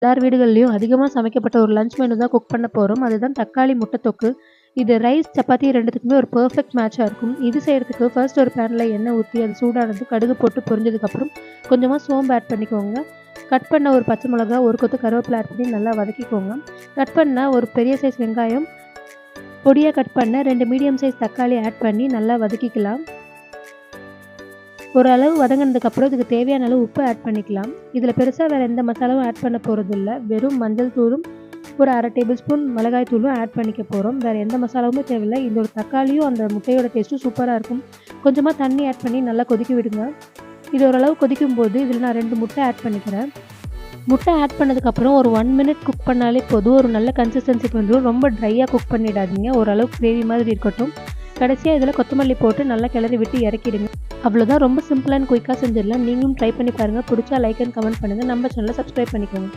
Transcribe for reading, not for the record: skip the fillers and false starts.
எல்லார் வீடுகள்லயும் அதிகமா சமைக்கப்பட்ட ஒரு லஞ்ச் மெனு தான் குக் பண்ண போறோம். அதுதான் தக்காளி முட்டை தொக்கு. இது ரைஸ், சப்பாத்தி 2த்துக்குமே ஒரு பெர்ஃபெக்ட் மேட்சா இருக்கும். இது செய்றதுக்கு ஃபர்ஸ்ட் ஒரு பேன்ல எண்ணெய் ஊத்தி அது சூடானதும் கடுகு போட்டு பொரிஞ்சதுக்கப்புறம் கொஞ்சமா சோம்பு ஆட் பண்ணிக்கோங்க. கட் பண்ண ஒரு பச்சை மிளகா, ஒரு கொத்து கருவேப்பிலை ஆட் பண்ணி நல்லா வதக்கிக்கோங்க. கட் பண்ண ஒரு பெரிய சைஸ் வெங்காயம், பொடியா கட் பண்ண 2 மீடியம் சைஸ் தக்காளி ஆட் பண்ணி நல்லா வதக்கிக்கலாம். ஒரு அளவு வதங்கினதுக்கப்புறம் இதுக்கு தேவையான அளவு உப்பு ஆட் பண்ணிக்கலாம். இதில் பெருசா வேற எந்த மசாலாவும் ஆட் பண்ண போறதில்ல. வெறும் மஞ்சள் தூளும், ஒரு 1/2 டேபிள் ஸ்பூன் மிளகாய் தூளும் ஆட் பண்ணிக்க போறோம். வேற எந்த மசாலாவுமே தேவையில்ல. இந்த ஒரு தக்காளியும் அந்த முட்டையோட டேஸ்ட்டும் சூப்பரா இருக்கும். கொஞ்சமா தண்ணி ஆட் பண்ணி நல்லா கொதிக்க விடுங்க. இது ஓரளவு கொதிக்கும்போது இதில் நான் 2 முட்டை ஆட் பண்ணிக்கிறேன். முட்டை ஆட் பண்ணதுக்கப்புறம் ஒரு 1 மினிட் குக் பண்ணாலே போதும். ஒரு நல்ல கன்சிஸ்டன்சிக்கு வந்துடும். ரொம்ப ட்ரையாக குக் பண்ணிடாதீங்க. ஓரளவுக்கு கிரேவி மாதிரி இருக்கட்டும். கடைசியா இதில் கொத்தமல்லி போட்டு நல்லா கிளறி விட்டு இறக்கிடுங்க. அவ்வளோதான். ரொம்ப சிம்பிள் அண்ட் குயிக்காக செஞ்சிடலாம். நீங்களும் ட்ரை பண்ணி பாருங்கள். பிடிச்சா லைக் அண்ட் கமெண்ட் பண்ணுங்கள். நம்ம சேனலை சப்ஸ்கிரைப் பண்ணிக்கோங்க.